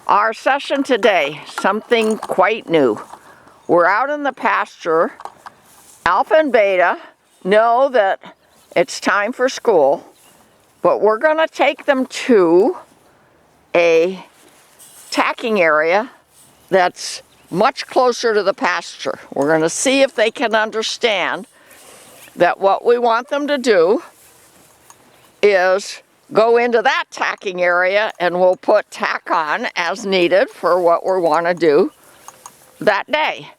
Our session today, something quite new. We're out in the pasture. Alpha and Beta know that it's time for school, but we're going to take them to a tacking area that's much closer to the pasture. We're going to see if they can understand that what we want them to do is go into that tacking area, and we'll put tack on as needed for what we want to do that day.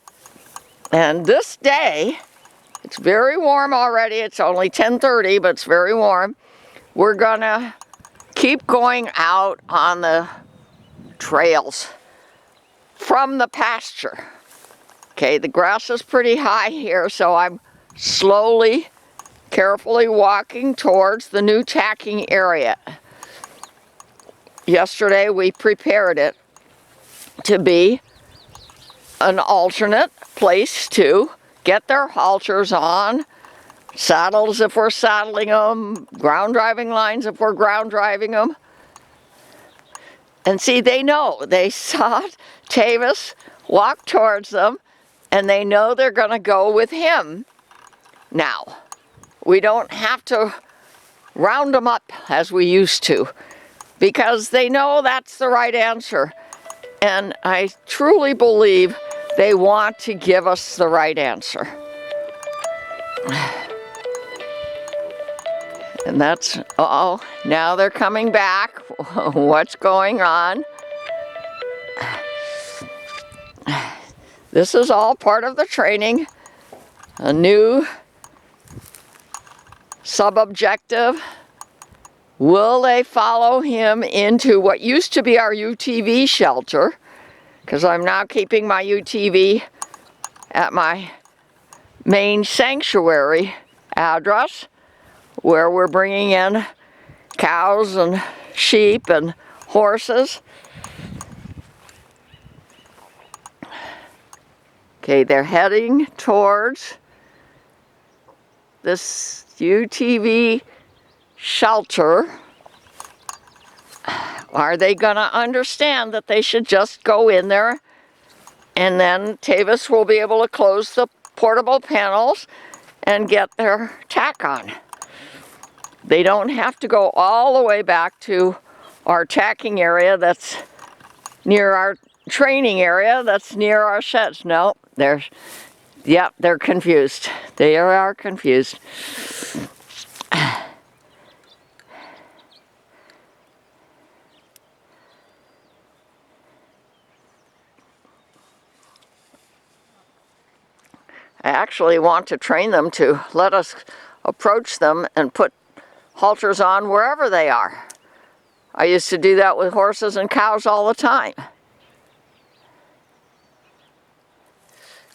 And this day, it's very warm already. It's only 10:30, but it's very warm. We're gonna keep going out on the trails from the pasture. Okay, the grass is pretty high here, so I'm slowly, carefully walking towards the new tacking area. Yesterday we prepared it to be an alternate place to get their halters on, saddles if we're saddling them, ground driving lines if we're ground driving them. And see, they know. They saw Tavis walk towards them, and they know they're going to go with him. Now, we don't have to round them up as we used to, because they know that's the right answer. And I truly believe they want to give us the right answer. And that's, uh-oh, now they're coming back. What's going on? This is all part of the training. A new sub-objective. Will they follow him into what used to be our UTV shelter? Because I'm now keeping my UTV at my main sanctuary address, where we're bringing in cows and sheep and horses. Okay, they're heading towards this UTV shelter. Are they going to understand that they should just go in there, and then Tavis will be able to close the portable panels and get their tack on? They don't have to go all the way back to our tacking area that's near our training area, that's near our sheds. No, they're confused. They are confused. I actually want to train them to let us approach them and put halters on wherever they are. I used to do that with horses and cows all the time.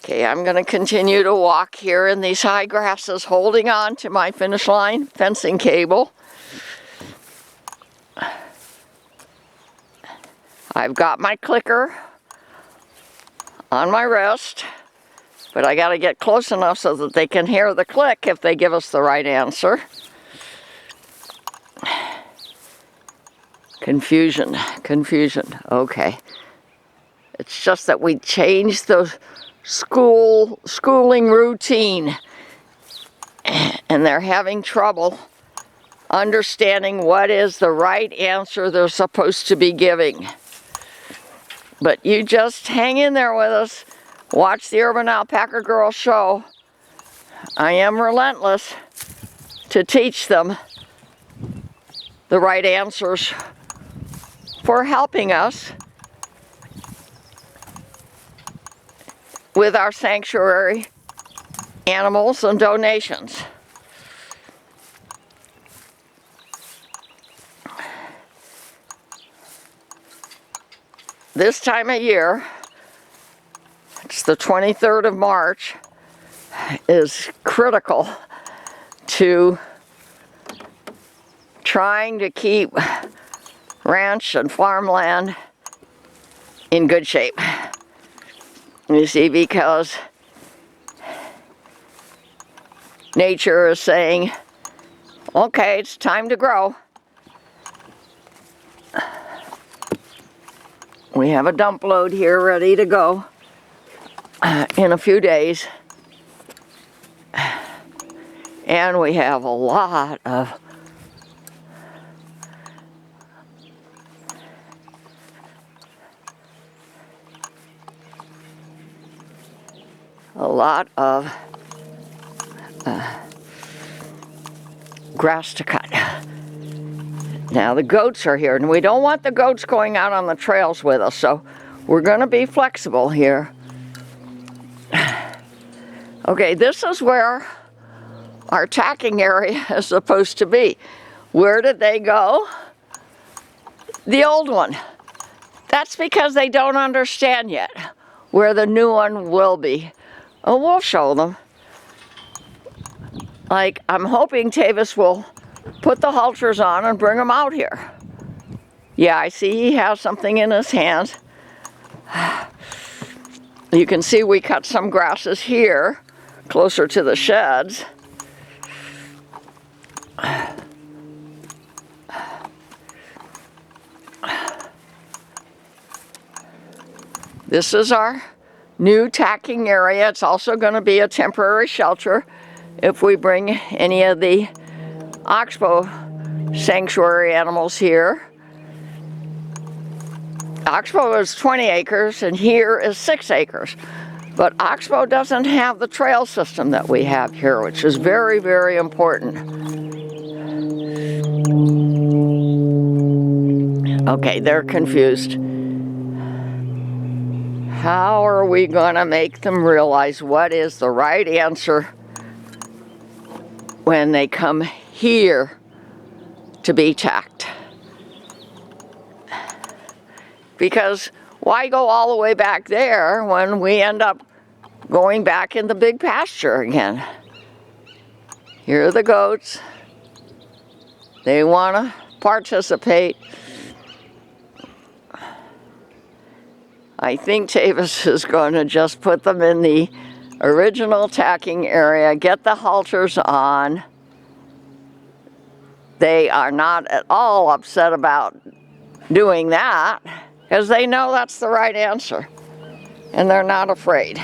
Okay, I'm going to continue to walk here in these high grasses, holding on to my finish line fencing cable. I've got my clicker on my wrist, but I got to get close enough so that they can hear the click if they give us the right answer. Confusion. Okay. It's just that we changed the schooling routine, and they're having trouble understanding what is the right answer they're supposed to be giving. But you just hang in there with us. Watch the Urban Alpaca Girl show. I am relentless to teach them the right answers for helping us with our sanctuary animals and donations. This time of year, it's the 23rd of March, is critical to trying to keep ranch and farmland in good shape. You see, because nature is saying, okay, it's time to grow. We have a dump load here ready to go in a few days. And we have a lot of grass to cut. Now the goats are here, and we don't want the goats going out on the trails with us, so we're going to be flexible here. Okay, this is where our tacking area is supposed to be. Where did they go? The old one. That's because they don't understand yet where the new one will be. Oh, we'll show them. Like, I'm hoping Tavis will put the halters on and bring them out here. Yeah, I see he has something in his hand. You can see we cut some grasses here, closer to the sheds. This is our new tacking area. It's also going to be a temporary shelter if we bring any of the oxbow sanctuary animals here. Oxbow is 20 acres and here is 6 acres. But oxbow doesn't have the trail system that we have here, which is very, very important. Okay, they're confused. How are we going to make them realize what is the right answer when they come here to be tacked? Because why go all the way back there when we end up going back in the big pasture again? Here are the goats. They want to participate. I think Tavis is going to just put them in the original tacking area, get the halters on. They are not at all upset about doing that because they know that's the right answer and they're not afraid.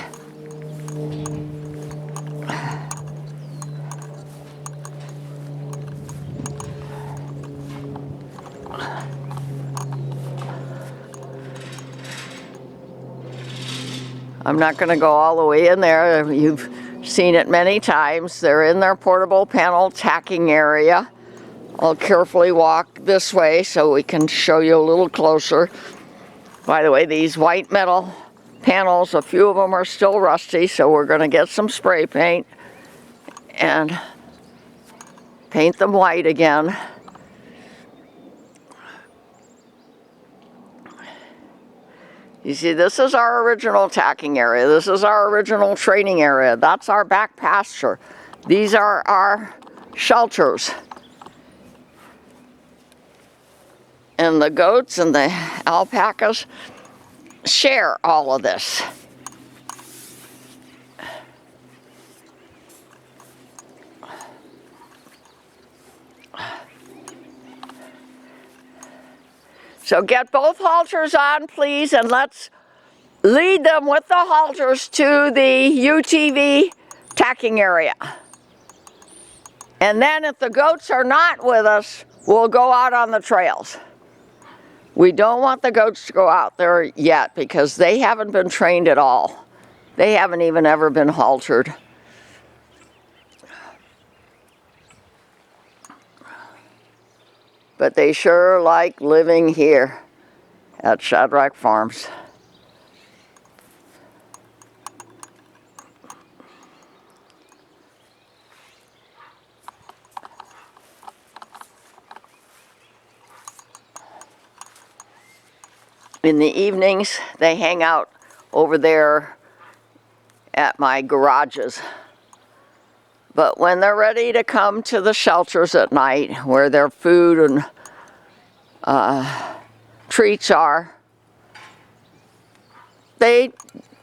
I'm not going to go all the way in there. You've seen it many times. They're in their portable panel tacking area. I'll carefully walk this way so we can show you a little closer. By the way, these white metal panels, a few of them are still rusty, so we're going to get some spray paint and paint them white again. You see, this is our original tacking area. This is our original training area. That's our back pasture. These are our shelters. And the goats and the alpacas share all of this. So get both halters on, please, and let's lead them with the halters to the UTV tacking area. And then if the goats are not with us, we'll go out on the trails. We don't want the goats to go out there yet because they haven't been trained at all. They haven't even ever been haltered. But they sure like living here at Shadrach Farms. In the evenings, they hang out over there at my garages. But when they're ready to come to the shelters at night, where their food and treats are, they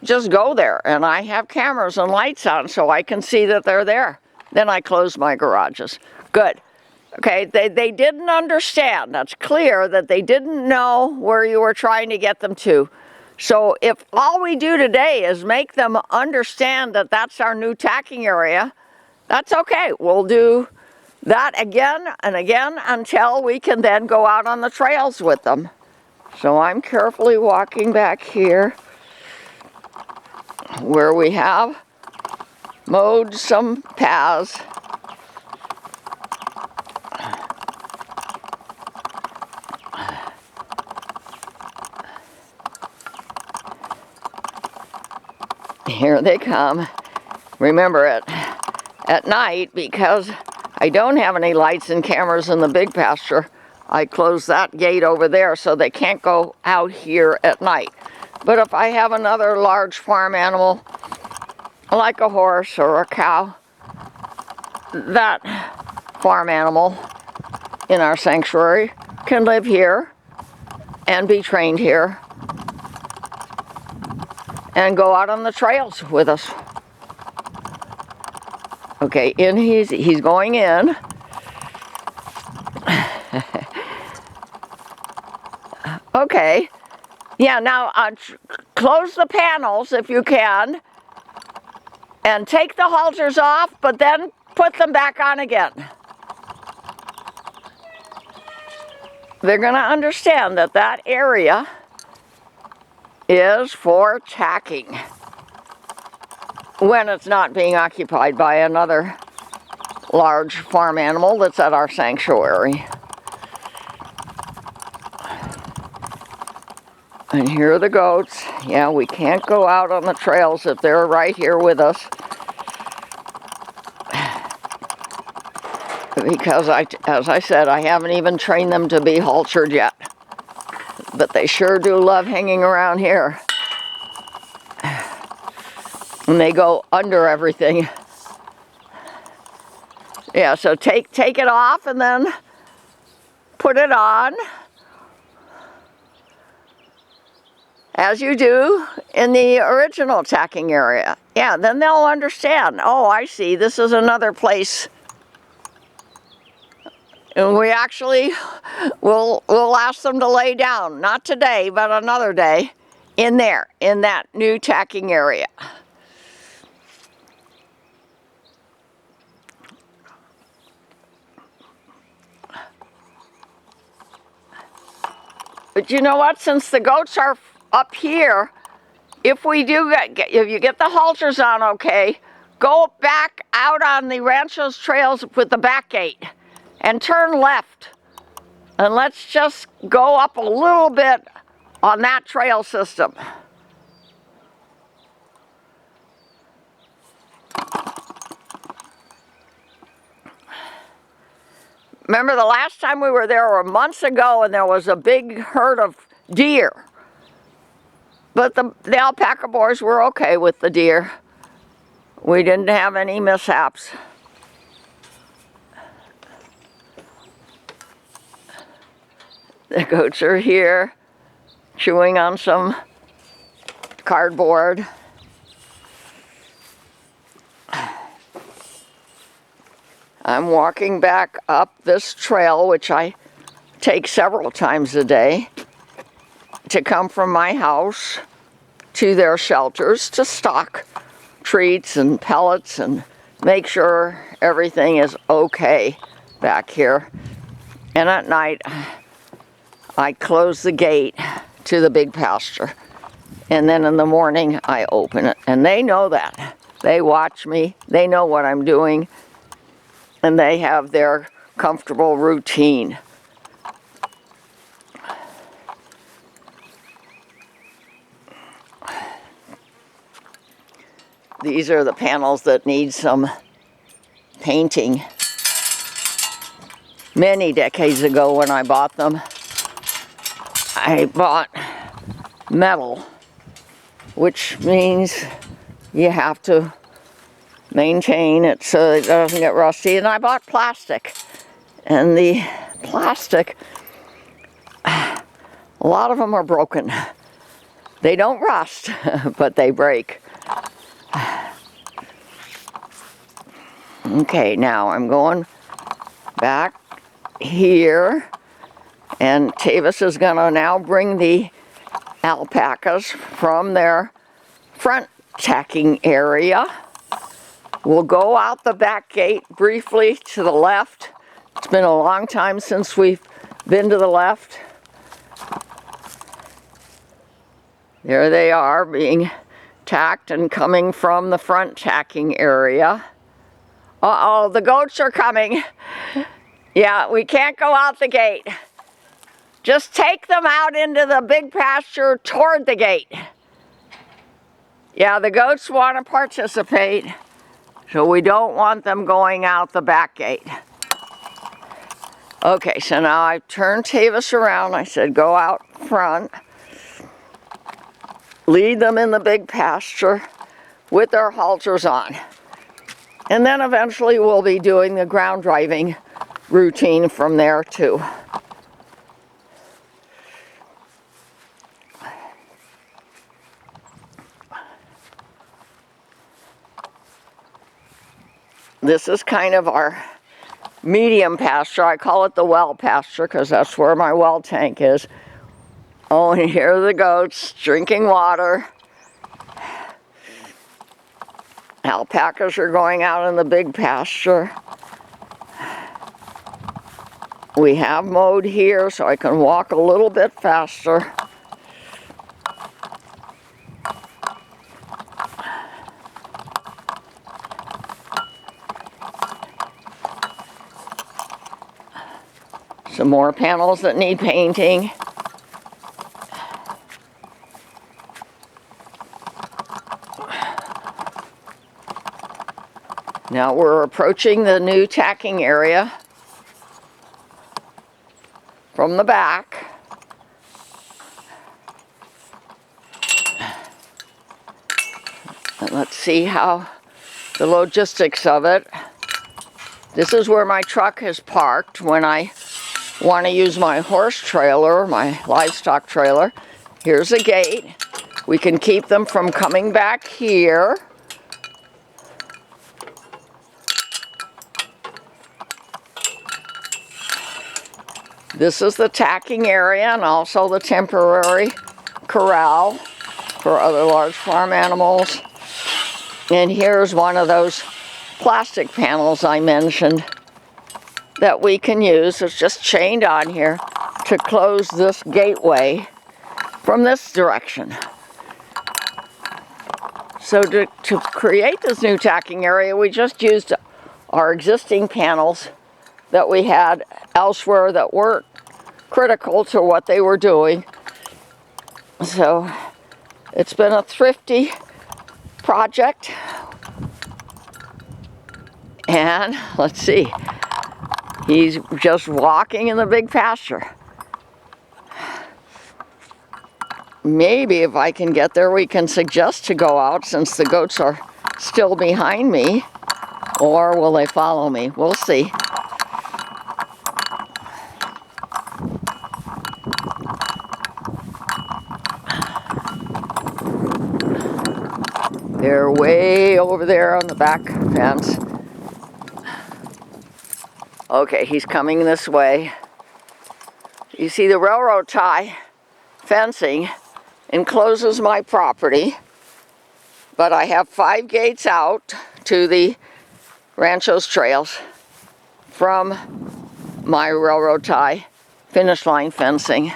just go there. And I have cameras and lights on so I can see that they're there. Then I close my garages. Good. Okay, they didn't understand. That's clear that they didn't know where you were trying to get them to. So if all we do today is make them understand that that's our new tacking area, that's okay. We'll do that again and again until we can then go out on the trails with them. So I'm carefully walking back here where we have mowed some paths. Here they come. Remember it at night, because I don't have any lights and cameras in the big pasture, I close that gate over there so they can't go out here at night. But if I have another large farm animal, like a horse or a cow, that farm animal in our sanctuary can live here and be trained here and go out on the trails with us. Okay, he's going in. Okay, yeah, now close the panels if you can and take the halters off, but then put them back on again. They're going to understand that that area is for tacking when it's not being occupied by another large farm animal that's at our sanctuary. And here are the goats. Yeah, we can't go out on the trails if they're right here with us, because as I said, I haven't even trained them to be haltered yet. But they sure do love hanging around here. And they go under everything. Yeah, so take it off and then put it on, as you do in the original tacking area. Yeah, then they'll understand. Oh, I see, this is another place. And we actually will ask them to lay down, not today, but another day, in there, in that new tacking area. But you know what? Since the goats are up here, if you get the halters on okay, go back out on the rancho's trails with the back gate and turn left. And let's just go up a little bit on that trail system. Remember the last time we were there were months ago, and there was a big herd of deer. But the alpaca boys were okay with the deer. We didn't have any mishaps. The goats are here, chewing on some cardboard. I'm walking back up this trail, which I take several times a day, to come from my house to their shelters to stock treats and pellets and make sure everything is okay back here. And at night, I close the gate to the big pasture. And then in the morning, I open it. And they know that. They watch me. They know what I'm doing. And they have their comfortable routine. These are the panels that need some painting. Many decades ago when I bought them, I bought metal, which means you have to maintain it so it doesn't get rusty. And I bought plastic. And the plastic, a lot of them are broken. They don't rust, but they break. Okay, now I'm going back here, and Tavis is going to now bring the alpacas from their front tacking area. We'll go out the back gate briefly to the left. It's been a long time since we've been to the left. There they are, being tacked and coming from the front tacking area. Uh-oh, the goats are coming. Yeah, we can't go out the gate. Just take them out into the big pasture toward the gate. Yeah, the goats want to participate, so we don't want them going out the back gate. Okay, so now I turned Tavis around. I said, go out front. Lead them in the big pasture with their halters on. And then eventually we'll be doing the ground driving routine from there too. This is kind of our medium pasture. I call it the well pasture because that's where my well tank is. Oh, and here are the goats drinking water. Alpacas are going out in the big pasture. We have mowed here so I can walk a little bit faster. Some more panels that need painting. Now we're approaching the new tacking area from the back. And let's see how the logistics of it. This is where my truck is parked when I want to use my horse trailer, my livestock trailer. Here's a gate. We can keep them from coming back here. This is the tacking area and also the temporary corral for other large farm animals. And here's one of those plastic panels I mentioned that we can use. It's just chained on here to close this gateway from this direction. So to create this new tacking area, we just used our existing panels that we had elsewhere that weren't critical to what they were doing. So it's been a thrifty project. And let's see, he's just walking in the big pasture. Maybe if I can get there, we can suggest to go out since the goats are still behind me. Or will they follow me? We'll see. They're way over there on the back fence. Okay, he's coming this way. You see the railroad tie fencing encloses my property, but I have 5 gates out to the Rancho's trails from my railroad tie finish line fencing.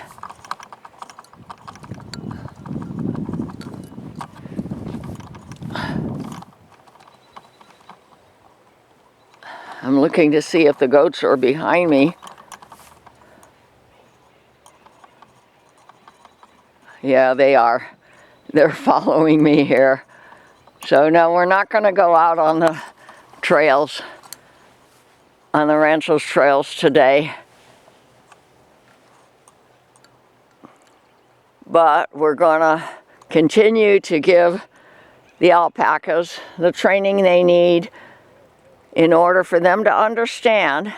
I'm looking to see if the goats are behind me. Yeah, they are. They're following me here. So no, we're not going to go out on the trails, on the Rancho's trails today. But we're going to continue to give the alpacas the training they need in order for them to understand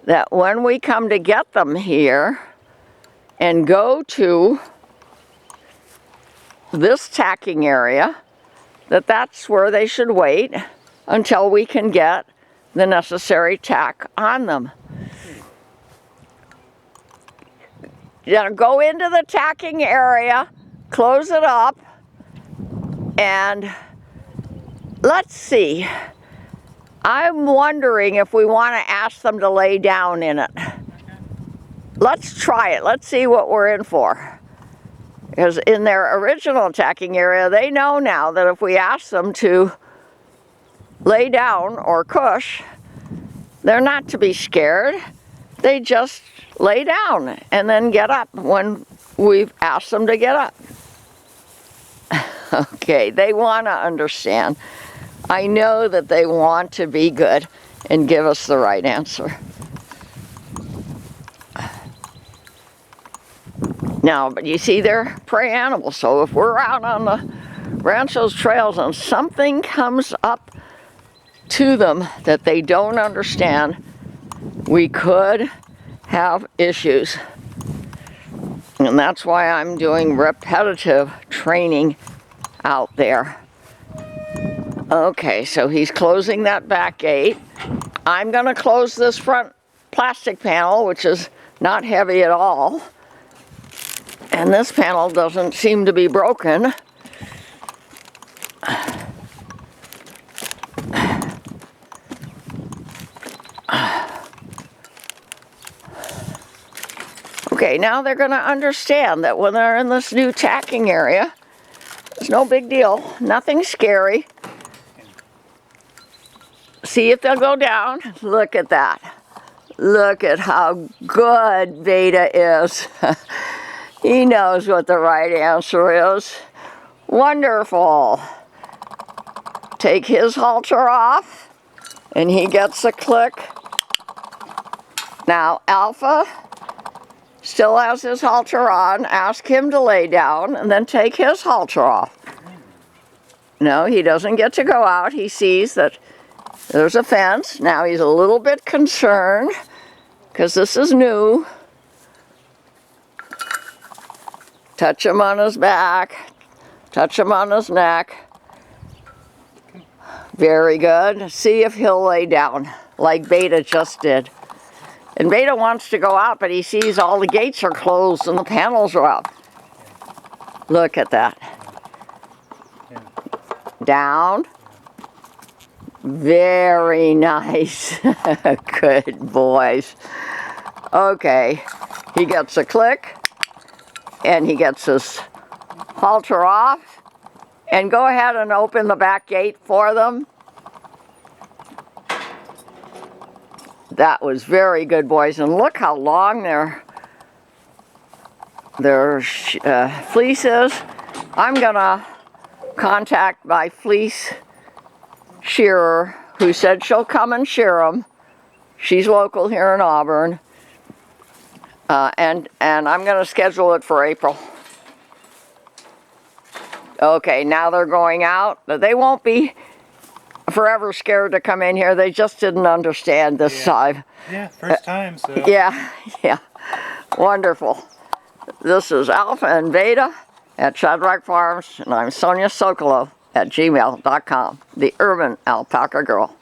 that when we come to get them here and go to this tacking area, that's where they should wait until we can get the necessary tack on them. go into the tacking area, close it up, and let's see. I'm wondering if we want to ask them to lay down in it. Let's try it. Let's see what we're in for. Because in their original tacking area, they know now that if we ask them to lay down or cush, they're not to be scared. They just lay down and then get up when we've asked them to get up. Okay, they want to understand. I know that they want to be good and give us the right answer. Now, but you see, they're prey animals, so if we're out on the ranchos trails and something comes up to them that they don't understand, we could have issues. And that's why I'm doing repetitive training out there. Okay, so he's closing that back gate. I'm going to close this front plastic panel, which is not heavy at all. And this panel doesn't seem to be broken. Okay, now they're going to understand that when they're in this new tacking area, it's no big deal, nothing scary. See if they'll go down. Look at that. Look at how good Beta is. He knows what the right answer is. Wonderful. Take his halter off, and he gets a click. Now, Alpha still has his halter on. Ask him to lay down, and then take his halter off. No, he doesn't get to go out. He sees that there's a fence. Now he's a little bit concerned, because this is new. Touch him on his back, touch him on his neck. Very good. See if he'll lay down, like Beta just did. And Beta wants to go out, but he sees all the gates are closed and the panels are up. Look at that. Down. Very nice. Good boys. Okay, he gets a click. And he gets his halter off. And go ahead and open the back gate for them. That was very good, boys. And look how long their fleece is. I'm going to contact my fleece shearer who said she'll come and shear them. She's local here in Auburn. And I'm going to schedule it for April. Okay, now they're going out. They won't be forever scared to come in here. They just didn't understand this side. Yeah, first time, so. Yeah. Wonderful. This is Alpha and Beta at Shadrach Farms, and I'm Sonia Sokolow at gmail.com, the Urban Alpaca Girl.